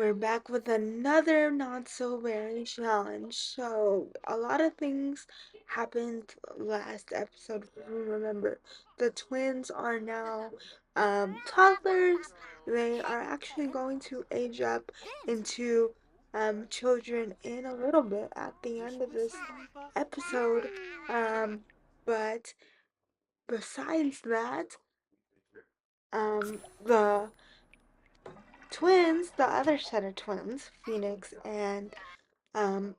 we're back with another not so very challenge. So, a lot of things happened last episode. If you remember, the twins are now toddlers. They are actually going to age up into children in a little bit at the end of this episode. But besides that, the twins, the other set of twins, Phoenix and um,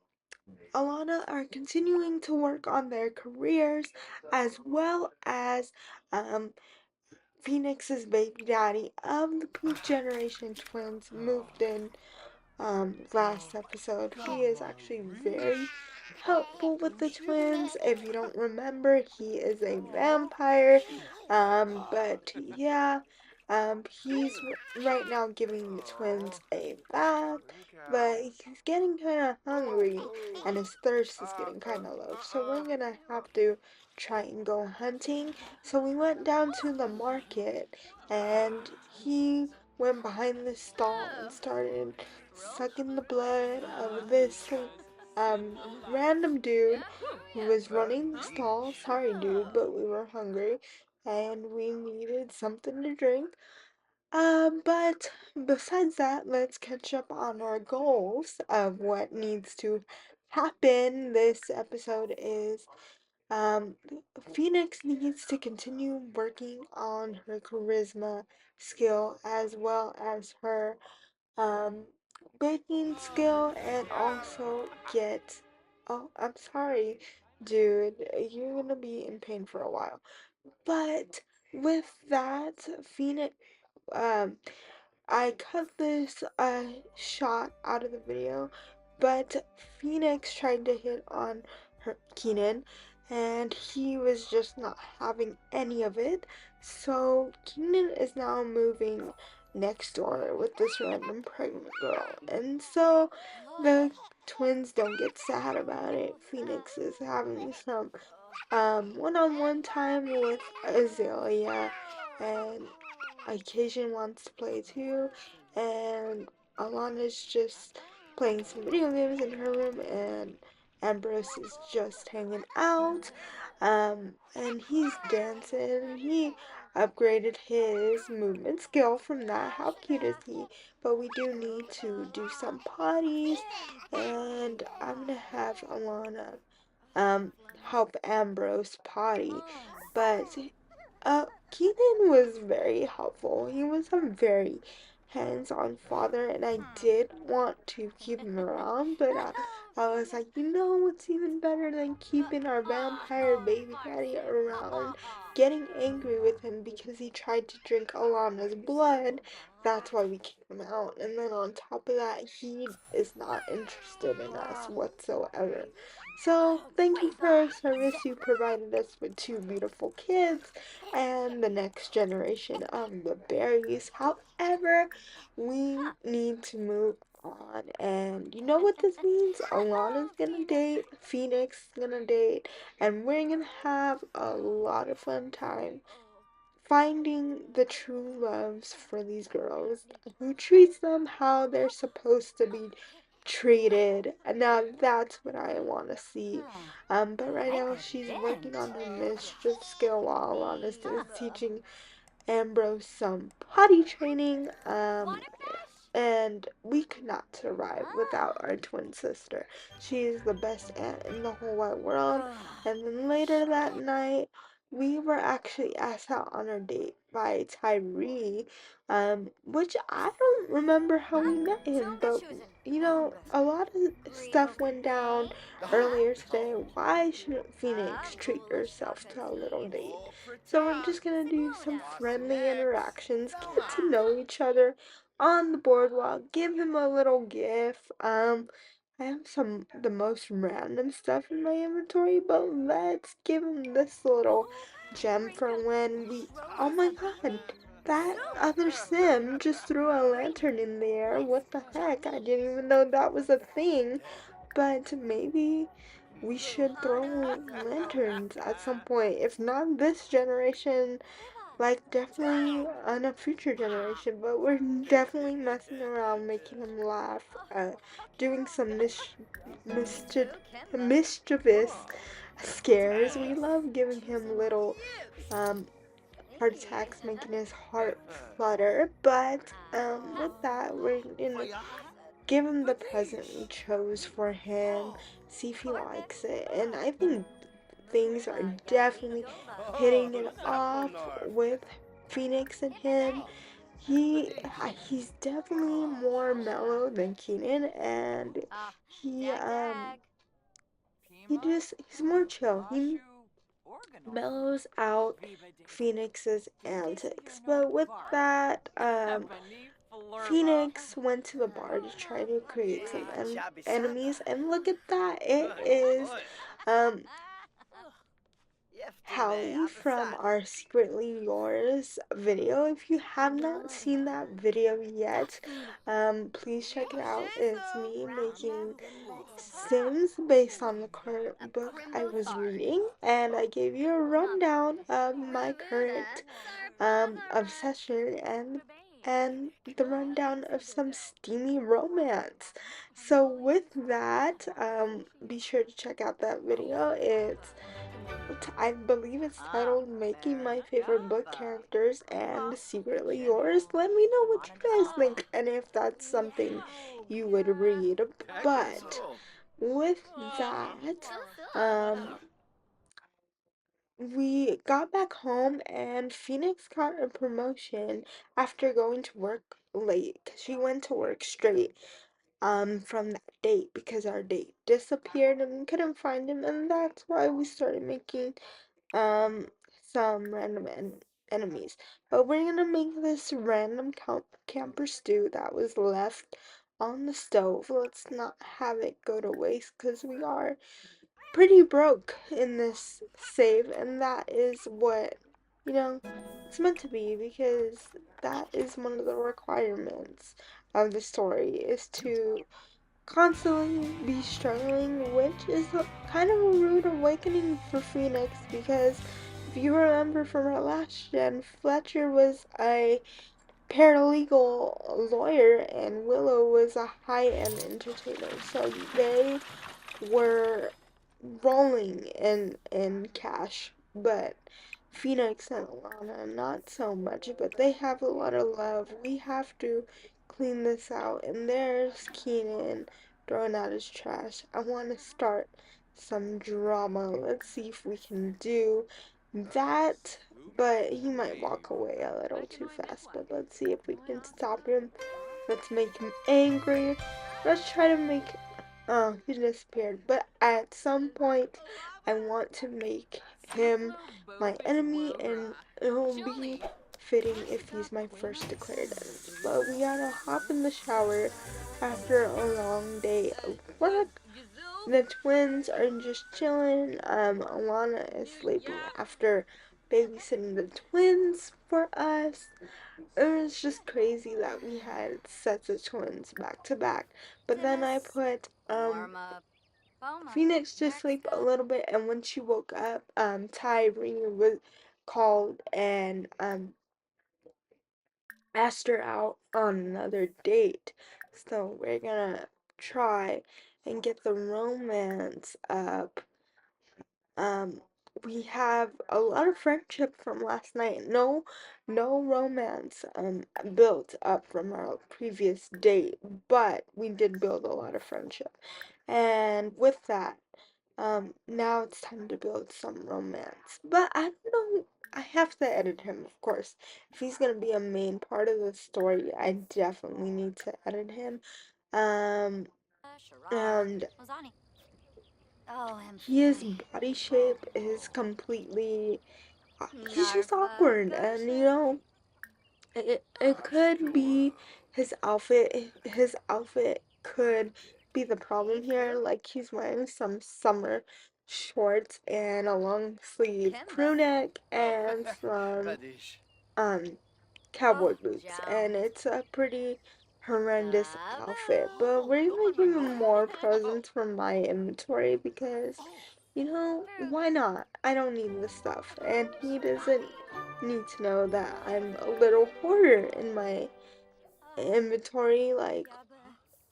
Alana, are continuing to work on their careers as well as um, Phoenix's baby daddy of the Poop Generation twins moved in last episode. He is actually very helpful with the twins. If you don't remember, he is a vampire. But yeah, he's right now giving the twins a bath, but he's getting kind of hungry and his thirst is getting kind of low. So we're gonna have to try and go hunting. So we went down to the market and he went behind the stall and started sucking the blood of this random dude who was running the stall. Sorry, dude, but we were hungry and we needed something to drink. But besides that, let's catch up on our goals of what needs to happen. This episode is um, Phoenix needs to continue working on her charisma skill as well as her um, baking skill and also get. Oh, I'm sorry, dude. You're gonna be in pain for a while. But with that, Phoenix, um, I cut this shot out of the video, but Phoenix tried to hit on her Keenan, and he was just not having any of it. So Keenan is now moving next door with this random pregnant girl, and so the twins don't get sad about it. Phoenix is having some one-on-one time with Azalea, and Occasion wants to play too, and Alana's just playing some video games in her room, and Ambrose is just hanging out, and he's dancing. He upgraded his movement skill from that. How cute is he? But we do need to do some potties, and I'm gonna have Alana um help Ambrose potty, but Keaton was very helpful. He was a very hands-on father, and I did want to keep him around, but I was like, you know what's even better than keeping our vampire baby daddy around? Getting angry with him because he tried to drink Alana's blood. That's why we kicked him out. And then on top of that, he is not interested in us whatsoever. So, thank you for our service. You provided us with two beautiful kids and the next generation of the berries. However, we need to move on. And you know what this means? Alana's gonna date, Phoenix is gonna date, and we're gonna have a lot of fun time finding the true loves for these girls who treats them how they're supposed to be treated. And now that's what I want to see. But right now she's working on her mischief skill while Alana's is teaching Ambrose some potty training. And we could not survive without our twin sister. She is the best aunt in the whole wide world. And then later that night, we were actually asked out on our date by Tyree, which I don't remember how we met him, but you know, a lot of stuff went down earlier today. Why shouldn't Phoenix treat herself to a little date? So we're just gonna do some friendly interactions, get to know each other on the boardwalk, give him a little gift. I have some the most random stuff in my inventory, but let's give him this little gem for when we. Oh my god, that other sim just threw a lantern in the air. What the heck? I didn't even know that was a thing. But maybe we should throw lanterns at some point. If not this generation, like definitely on a future generation, but we're definitely messing around, making him laugh, doing some mischief, mischievous scares. We love giving him little um, heart attacks, making his heart flutter. But with that, we're gonna give him the present we chose for him, see if he likes it, and I think things are definitely hitting it off with Phoenix and him. He's definitely more mellow than Keenan, and he he's more chill. He mellows out Phoenix's antics. But with that, Phoenix went to the bar to try to create some enemies, and look at that! It is um Hallie from our Secretly Yours video. If you have not seen that video yet, please check it out. It's me making Sims based on the current book I was reading, and I gave you a rundown of my current obsession and the rundown of some steamy romance. So with that, be sure to check out that video. I believe it's titled Making My Favorite Book Characters and Secretly Yours. Let me know what you guys think and if that's something you would read. But with that, um, we got back home and Phoenix got a promotion after going to work late because she went to work straight from that date because our date disappeared and we couldn't find him, and that's why we started making um some random enemies. But we're gonna make this random camper stew that was left on the stove. Let's not have it go to waste because we are pretty broke in this save, and that is what, you know, it's meant to be because that is one of the requirements of the story is to constantly be struggling, which is kind of a rude awakening for Phoenix because if you remember from our last gen, Fletcher was a paralegal lawyer and Willow was a high-end entertainer. So they were rolling in cash, but Phoenix and Alana not so much, but they have a lot of love. We have to clean this out, and there's Keenan throwing out his trash. I want to start some drama. Let's see if we can do that, but he might walk away a little too fast, but let's see if we can stop him. Let's make him angry. Let's try to make he disappeared. But at some point, I want to make him my enemy, and it will be fitting if he's my first declared enemy. But we gotta hop in the shower after a long day of work. The twins are just chilling. Alana is sleeping after babysitting the twins for us. It was just crazy that we had sets of twins back to back. But then I put Phoenix to sleep a little bit, and when she woke up, Tyree was called and asked her out on another date. So we're gonna try and get the romance up. Um, we have a lot of friendship from last night. No romance built up from our previous date, but we did build a lot of friendship. And with that, now it's time to build some romance. But I don't know. I have to edit him, of course. If he's gonna be a main part of the story, I definitely need to edit him. Um, and his body shape is completely he's just awkward, and it could be his outfit could be the problem here, like he's wearing some summer shorts and a long sleeve crew neck and some um cowboy boots, and it's a pretty horrendous outfit. But we're gonna give him more presents from my inventory because why not? I don't need this stuff. And he doesn't need to know that I'm a little hoarder in my inventory. Like,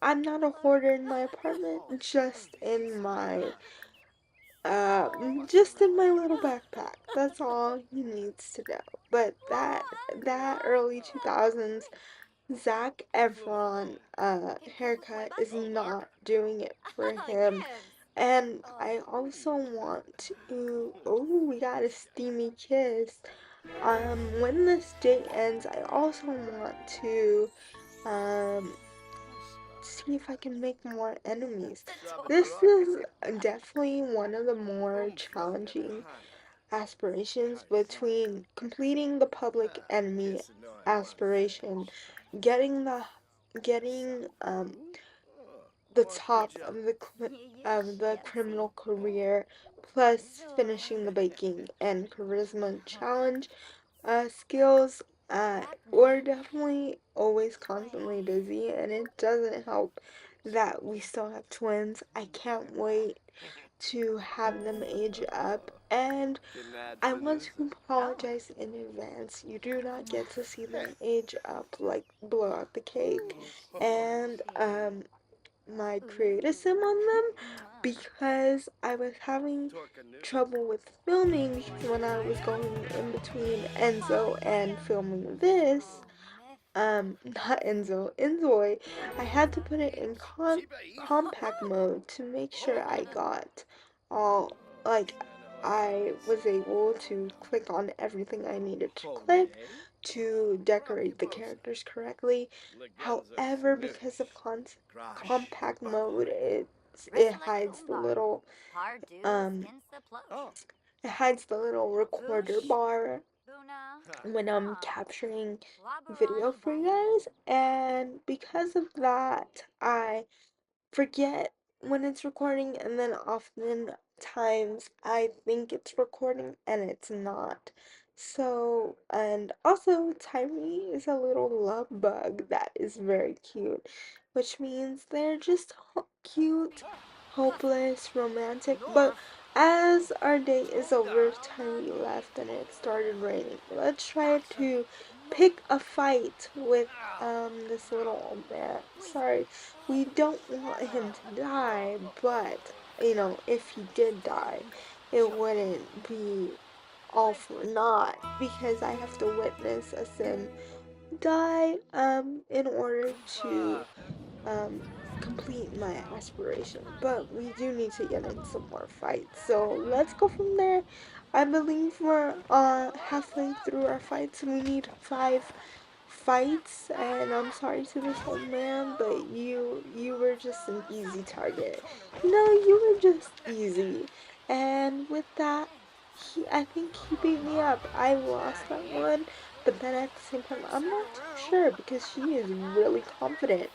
I'm not a hoarder in my apartment, just in my little backpack. That's all he needs to know. But that early 2000s Zac Efron haircut is not doing it for him. And I also want to, oh, we got a steamy kiss. When this date ends, I also want to, um, see if I can make more enemies. This is definitely one of the more challenging aspirations between completing the public enemy aspiration, getting the top of the criminal career, plus finishing the baking and charisma challenge skills. We're definitely always constantly busy, and it doesn't help that we still have twins. I can't wait to have them age up, and I want to apologize in advance. You do not get to see them age up, like blow out the cake, and my criticism on them, because I was having trouble with filming, because when I was going in between Enzo and filming this, not Enzoy, I had to put it in compact mode to make sure I got all, like, I was able to click on everything I needed to click to decorate the characters correctly. However, because of compact mode, it hides the little, um, it hides the little recorder bar when I'm capturing video for you guys, and because of that, I forget when it's recording, and then oftentimes I think it's recording and it's not. So, and also Tyree is a little love bug that is very cute, which means they're just cute, hopeless, romantic. But as our date is over, Tyree left and it started raining. Let's try to pick a fight with this little old man. Sorry, we don't want him to die, but if he did die, it wouldn't be all for naught, because I have to witness a sim die in order to um complete my aspiration. But we do need to get in some more fights, so let's go from there. I believe we're halfway through our fights. We need 5 fights, and I'm sorry to this old man, but you were just an easy target. You were just easy. And with that, I think he beat me up. I lost that one, but then at the same time, I'm not too sure, because she is really confident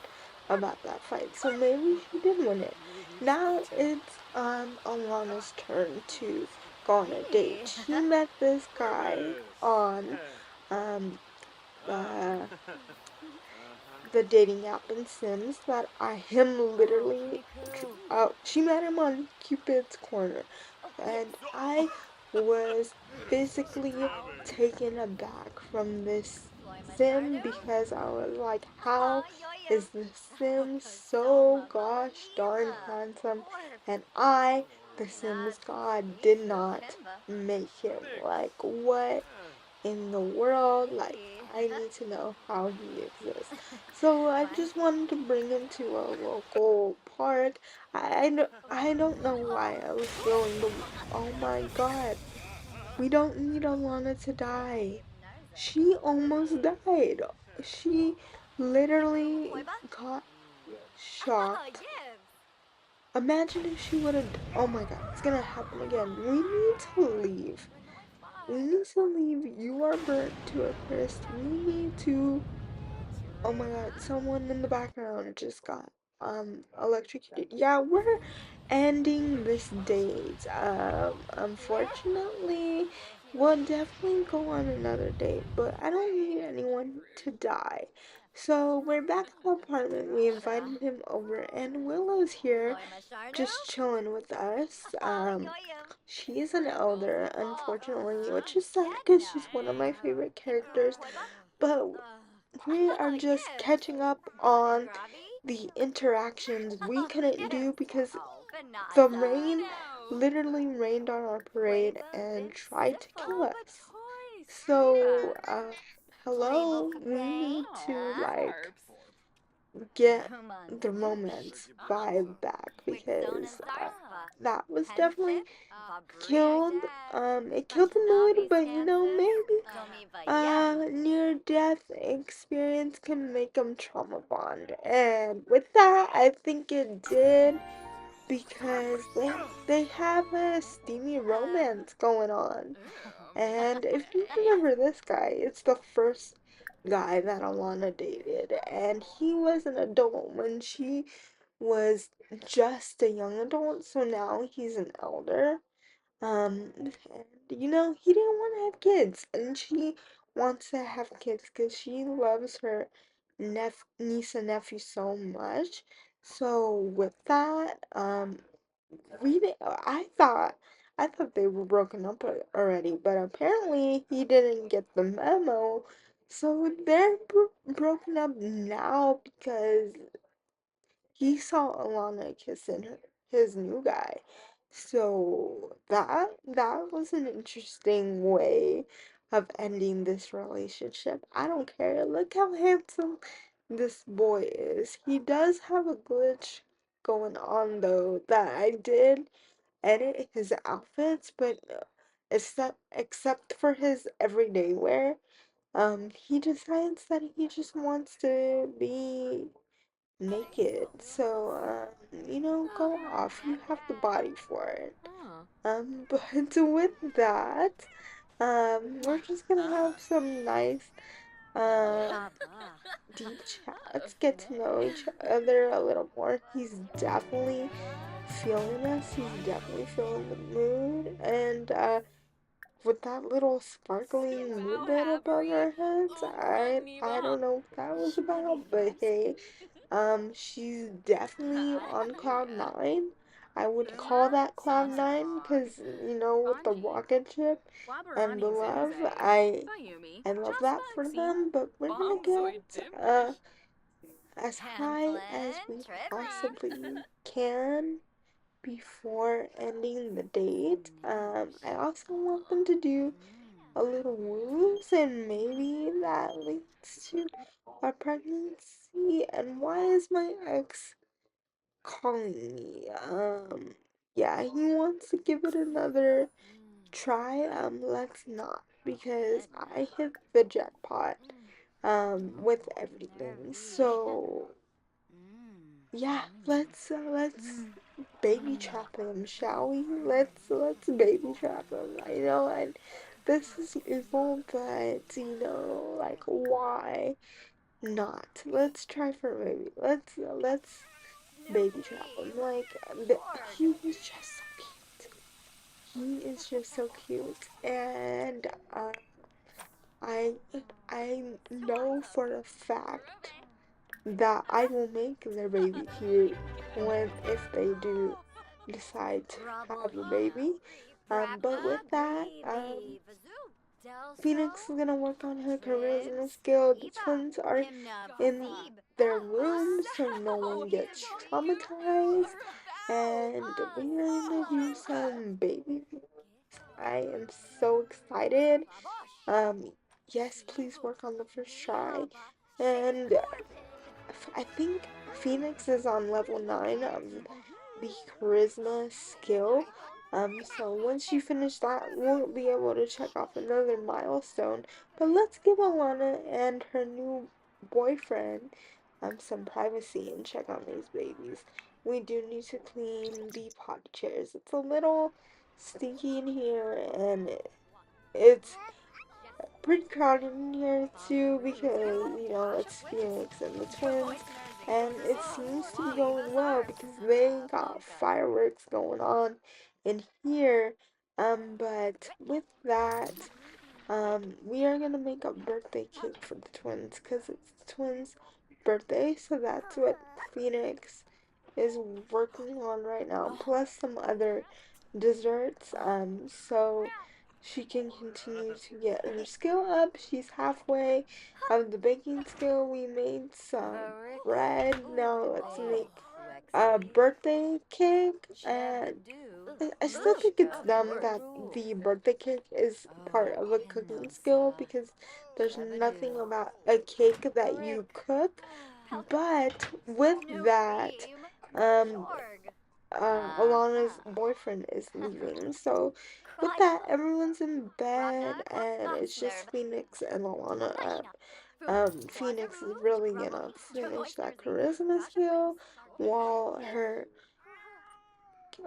about that fight. So maybe she did win it. Now it's Alana's turn to go on a date. She met this guy on um uh the dating app in Sims that I him literally she met him on Cupid's Corner, and I was physically taken aback from this sim, because I was like, how is this sim so gosh darn handsome, and the Sims god, did not make him. Like, what in the world? Like, I need to know how he exists. So I just wanted to bring him to a local park. I don't know why I was feeling the. Oh my god. We don't need Alana to die. She almost died. She literally got shocked. Imagine if she would have. Oh my god, it's gonna happen again. We need to leave. We need to leave. You are burnt to a crisp. We need to. Oh my god, someone in the background just got electrocuted. Yeah, we're ending this date. Unfortunately, we'll definitely go on another date, but I don't need anyone to die. So we're back at the apartment. We invited him over, and Willow's here just chilling with us. She's an elder, unfortunately, which is sad because she's one of my favorite characters. But we are just catching up on the interactions we couldn't do because the rain literally rained on our parade and tried to kill us. So, hello, we need to like get the romance vibe back because that was definitely killed. It killed the mood, but maybe near death experience can make them trauma bond. And with that, I think it did because they have a steamy romance going on. And if you remember this guy, it's the first guy that Alana dated, and he was an adult when she was just a young adult, so now he's an elder. And he didn't want to have kids, and she wants to have kids because she loves her niece and nephew so much. So with that, I thought they were broken up already, but apparently he didn't get the memo. So they're broken up now because he saw Alana kissing his new guy. So that was an interesting way of ending this relationship. I don't care. Look how handsome this boy is. He does have a glitch going on though that I did edit his outfits, but except for his everyday wear, he decides that he just wants to be naked. So, go off. You have the body for it. But with that, we're just gonna have some nice, um, deep chats, get to know each other a little more. He's definitely feeling us. He's definitely feeling the mood, and with that little sparkling moonlight above our heads, I don't know what that was about, but hey, she's definitely on cloud nine. I would call that cloud nine because with the rocket ship and the love, I love that for them. But we're gonna get as high as we possibly can before ending the date. I also want them to do a little woos, and maybe that leads to a pregnancy. And why is my ex calling me? Yeah, he wants to give it another try. Let's not, because I hit the jackpot, with everything. So, yeah, let's baby trap him, shall we? Let's baby trap him. I know, and this is evil, but like why not? Let's try for a baby. Let's baby trap him. Like he is just so cute. He is just so cute, and I I know for a fact that I will make their baby cute when if they do decide to have a baby. But with that, Phoenix is gonna work on her charisma skill. The twins are in their room so no one gets traumatized. And we are gonna do some baby. I am so excited. Um, yes, please work on the first try. And I think Phoenix is on level 9 of the charisma skill. So once you finish that, we'll be able to check off another milestone. But let's give Alana and her new boyfriend some privacy and check on these babies. We do need to clean the potty chairs. It's a little stinky in here, and it's pretty crowded in here too because it's Phoenix and the twins, and it seems to be going well because they got fireworks going on in here. But with that, we are gonna make a birthday cake for the twins because it's the twins' birthday, so that's what Phoenix is working on right now, plus some other desserts, so she can continue to get her skill up. She's halfway of the baking skill. We made some bread. Now let's make a birthday cake, and I still think it's dumb that the birthday cake is part of a cooking skill because there's nothing about a cake that you cook. But with that, um, Alana's boyfriend is leaving. So with that, everyone's in bed and it's just Phoenix and Alana up. Phoenix is really gonna finish that charisma skill while her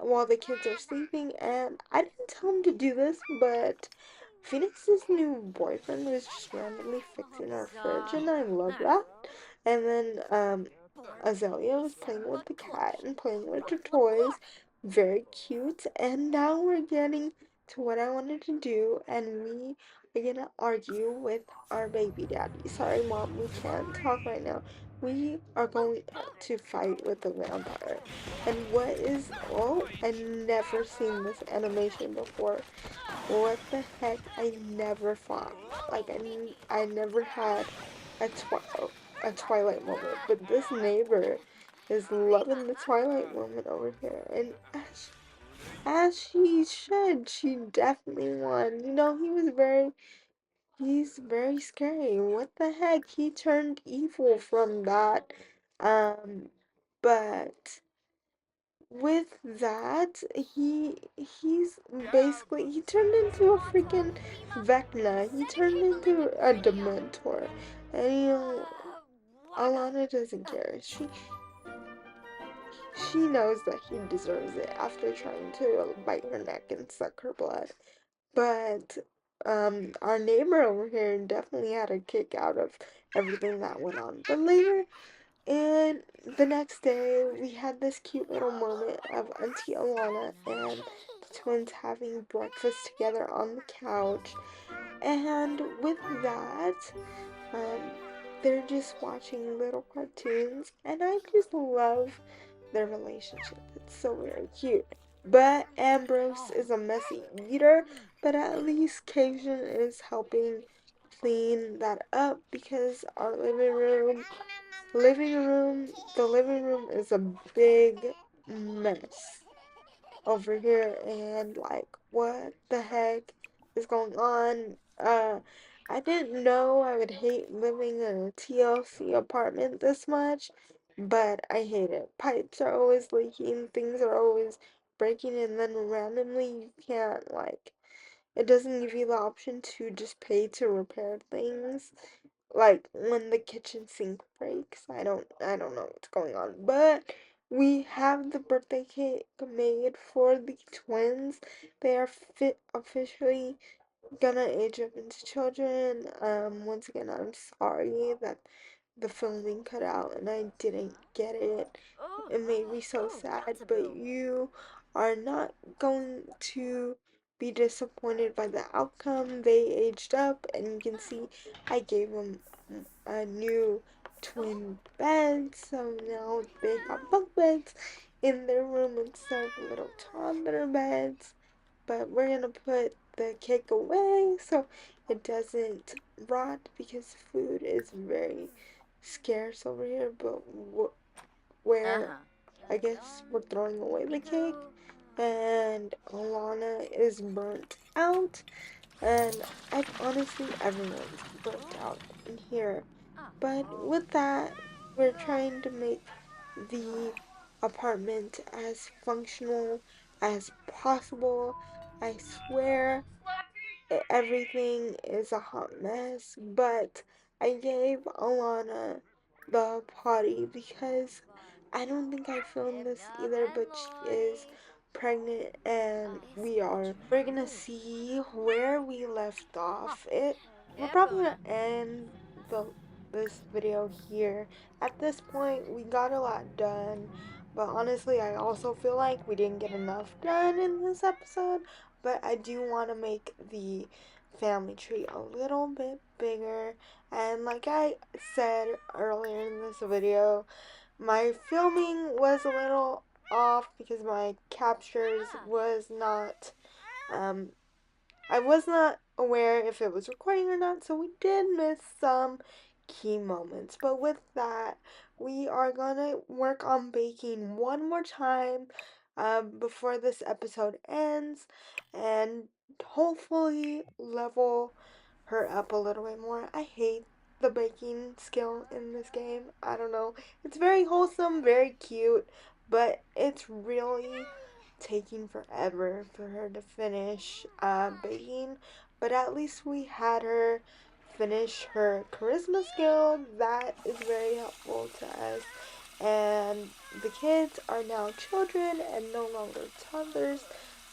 while the kids are sleeping, and I didn't tell him to do this, but Phoenix's new boyfriend was just randomly fixing our fridge, and I love that. And then, Azalea was playing with the cat and playing with her toys. Very cute. And now we're getting to what I wanted to do, and we are gonna argue with our baby daddy. Sorry, Mom, we can't talk right now. We are going to fight with the vampire. And what is, oh, I never seen this animation before. What the heck? I never fought. Like, I never had a, a Twilight moment. But this neighbor is loving the Twilight moment over here. And as she should, she definitely won. You know, he's very scary. What the heck? He turned evil from that. Um, but with that, he's basically he turned into a freaking Vecna. He turned into a Dementor, and you know Alana doesn't care. She knows that he deserves it after trying to bite her neck and suck her blood. But our neighbor over here definitely had a kick out of everything that went on. But later and the next day, we had this cute little moment of Auntie Alana and the twins having breakfast together on the couch. And with that, um, they're just watching little cartoons, and I just love their relationship. It's so very cute. But Ambrose is a messy eater, but at least Cajun is helping clean that up because our the living room is a big mess over here, and like, what the heck is going on? I didn't know I would hate living in a TLC apartment this much, but I hate it. Pipes are always leaking, things are always breaking, and then randomly you can't, like, it doesn't give you the option to just pay to repair things. Like when the kitchen sink breaks. I don't know what's going on. But we have the birthday cake made for the twins. They are officially gonna age up into children. Once again, I'm sorry that the filming cut out and I didn't get it. It made me so sad, but you are not going to be disappointed by the outcome. They aged up, and you can see I gave them a new twin bed, so now they have bunk beds in their room instead of little toddler beds. But we're gonna put the cake away so it doesn't rot because food is very scarce over here. But where I guess we're throwing away the cake, and Alana is burnt out, and honestly everyone's burnt out in here. But with that, we're trying to make the apartment as functional as possible. I swear everything is a hot mess, but I gave Alana the potty because I don't think I filmed this either, but she is pregnant and we're gonna see where we left off. We're probably gonna end the this video here. At this point, we got a lot done, but honestly, I also feel like we didn't get enough done in this episode. But I do want to make the family tree a little bit bigger. And like I said earlier in this video, my filming was a little off because my captures was not um I was not aware if it was recording or not, so we did miss some key moments. But with that, we are gonna work on baking one more time before this episode ends and hopefully level her up a little bit more. I hate the baking skill in this game. I don't know. It's very wholesome, very cute, but it's really taking forever for her to finish baking, but at least we had her finish her charisma skill. That is very helpful to us. And the kids are now children and no longer toddlers,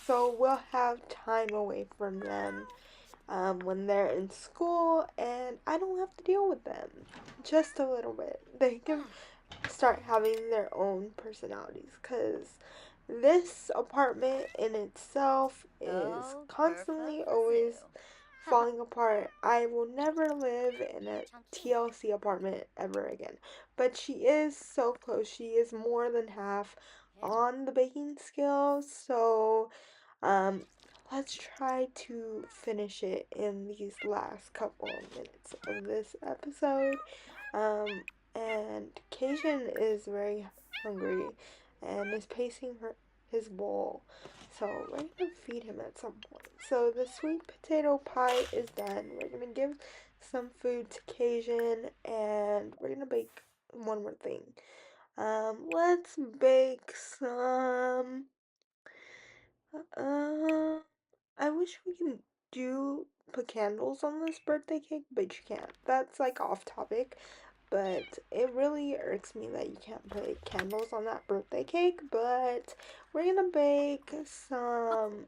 so we'll have time away from them when they're in school, and I don't have to deal with them just a little bit. They can start having their own personalities because this apartment in itself is Oh, constantly perfect always zoo. falling apart. I will never live in a TLC apartment ever again. But she is so close. She is more than half on the baking skills. So um, let's try to finish it in these last couple of minutes of this episode. Um, and Cajun is very hungry and is pacing his bowl. So we're gonna feed him at some point. So the sweet potato pie is done. We're gonna give some food to Cajun and we're gonna bake one more thing. Let's bake some uh, I wish we can do put candles on this birthday cake, but you can't. That's like off topic, but it really irks me that you can't put candles on that birthday cake. But we're gonna bake some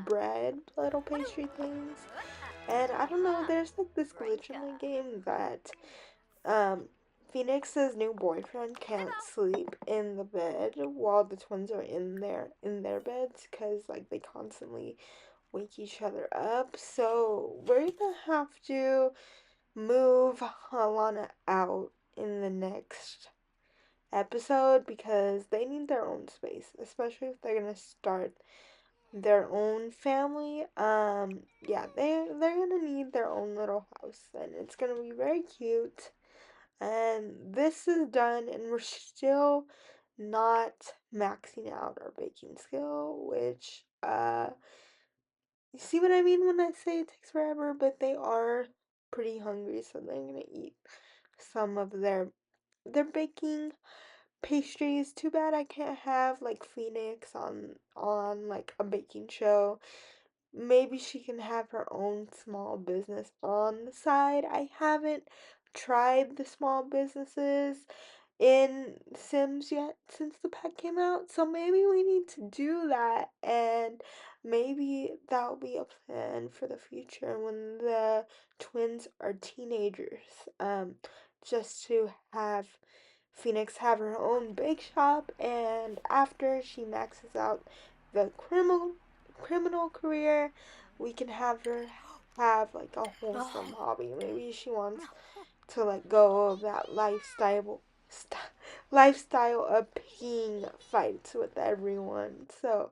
bread, little pastry things, and I don't know. There's like this glitch in Brinka. the game that um. Phoenix's new boyfriend can't sleep in the bed while the twins are in their beds because like they constantly wake each other up. So we're gonna have to move Alana out in the next episode because they need their own space, especially if they're gonna start their own family. Yeah, they're gonna need their own little house, and it's gonna be very cute. And this is done, and we're still not maxing out our baking skill, which you see what I mean when I say it takes forever, but they are pretty hungry, so they're gonna eat some of their baking pastries. Too bad I can't have like Phoenix on like a baking show. Maybe she can have her own small business on the side. I haven't tried the small businesses in Sims yet since the pack came out. So maybe we need to do that, and maybe that'll be a plan for the future when the twins are teenagers. Just to have Phoenix have her own bake shop, and after she maxes out the criminal career, we can have her have like a wholesome Oh, hobby. Maybe she wants to let go of that lifestyle of picking fights with everyone. So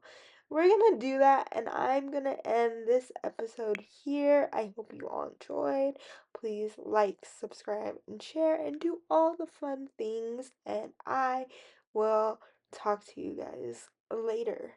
we're gonna do that, and I'm gonna end this episode here. I hope you all enjoyed. Please like, subscribe, and share, and do all the fun things. And I will talk to you guys later.